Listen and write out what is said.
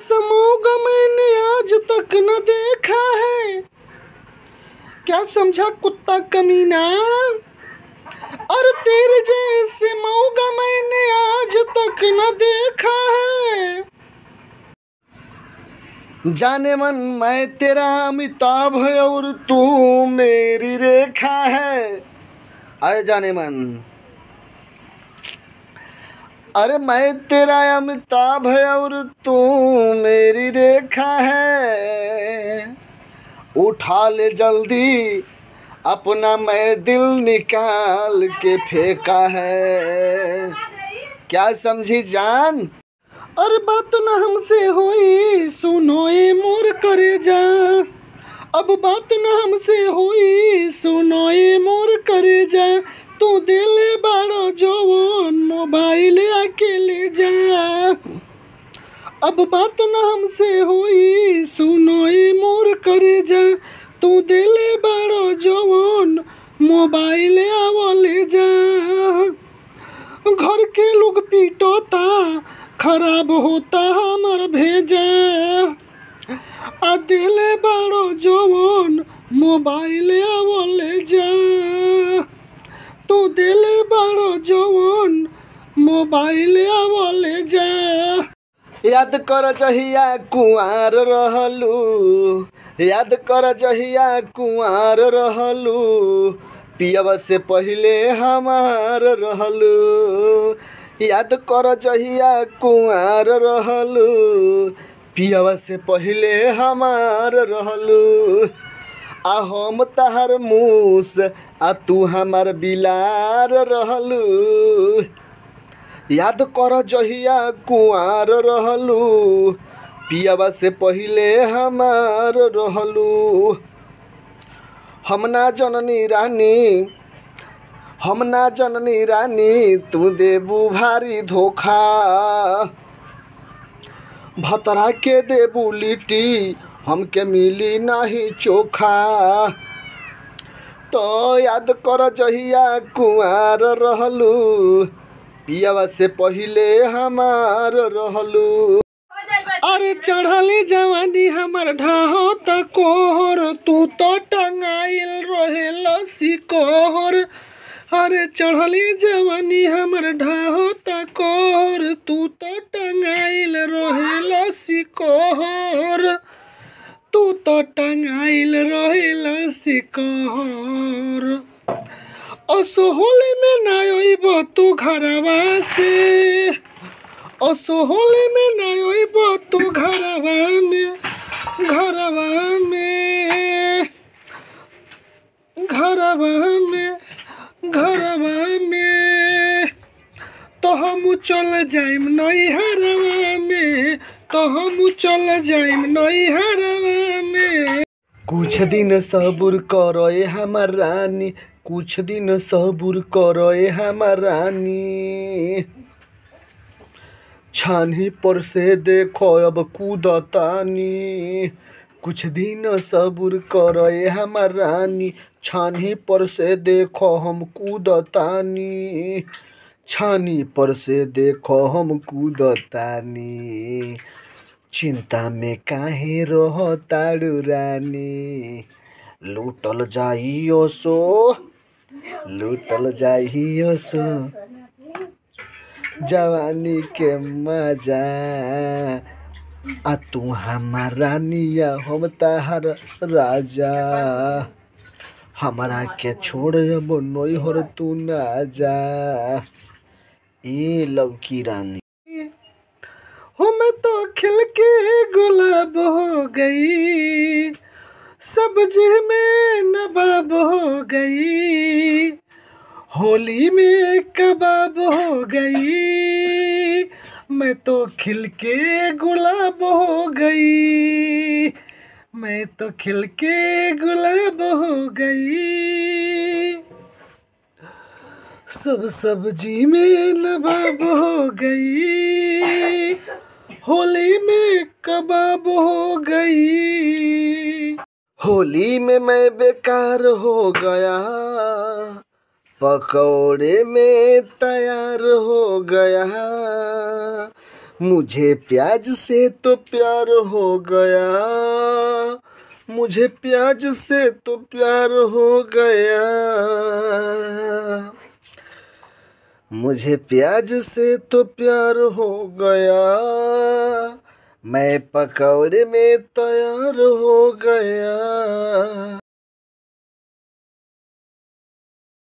जैसा मौका मैंने आज तक न देखा है। क्या समझा कुत्ता कमीना? और तेरे जैसे मौका मैंने आज तक न देखा है। जाने मन मैं तेरा अमिताभ और तू मेरी रेखा है। अरे जाने मन, अरे मैं तेरा अमिताभ और तू मेरी रेखा है। उठा ले जल्दी अपना मैं दिल निकाल के फेंका है। क्या समझी जान? अरे बात न हमसे होई सुनो ए मोर करेजा। अब बात न हमसे होई सुनो ए मोर करेजा। तू दिले बाड़ो जवन मोबाइल आके ले जा। अब बात न हमसे होई सुनो ए मोर करेजा। तू दिले बाड़ो जवन मोबाइल आवो ले जा। घर के लोग पीटोता खराब होता हमार भेजा। आ दिले बाड़ो जवन मोबाइल आवो ले जा। तू दिले बाड़ो जवन मोबाइल आवो ले जा। याद कर जहिया कुंवार रहलू, याद कर जहिया कुंवार रहलू। पियवा से पहिले हमार रहलू। याद कर जहिया कुंवार रहलू। पियवा से पहिले हमार रहलू। आ हम तहार मूस आ तू हमार बिलार रहलू। याद कर जहिया कुंवार रहलू। पियवा से पहिले हमार रहलू। हम ना जननी रानी, हम ना जननी रानी तू देबू भारी धोखा। भतरा के देबू लिट्टी हमके मिली नहीं चोखा। तो याद कर जहिया कुंवार रहलू। पियवा से पहिले हमार रहलू। अरे चढ़ली जवानी हमर ढाहो त कोहर। तू तो टंगाइल रहेल सिकोहर। अरे चढ़ली जवानी हमर ढाहो त कोहर। तू तो टंगाइल रहेल सिकोहर। तू तो टंगाइल रहेल सिकोहर। असोहले में ना आइब तू घरवा से। असोहले में ना आइब तू घरवा में। घरवा में, घरवा में, घरवा में। तो हम चल जाइम नैहरवा में। तो हम चल जाइम नैहरवा में। कुछ दिन सब्र करो ए हमर रानी। कुछ दिन सब्र करो ए हमर रानी। छानी पर से देखो अब कूदतानी। कुछ दिन सब्र करो ए हमर रानी। छानी पर से देखो हम कूदतानी। छानी पर से देखो हम कूदतानी। चिंता में काहे रहो ताड़ू रानी। लूटल जाइयो सो, लूटल जाइयो सो जवानी के मजा। आ तू हमार रानिया हम तहार राजा। हमरा के छोड़ अब नैहर तू ना जा। ए लौकी रानी हम तो खिल के गुलाब हो गई। सब्जी में नवाब हो गई। होली में कबाब हो गई। मैं तो खिल के गुलाब हो गई। मैं तो खिल के गुलाब हो गई। सब सब्जी में नवाब हो गई। होली में कबाब हो गई। होली में मैं बेकार हो गया। पकौड़े में तैयार हो गया। मुझे प्याज से तो प्यार हो गया, मुझे प्याज से तो प्यार हो गया, मुझे प्याज से तो प्यार हो गया, मैं पकौड़े में तैयार हो गया।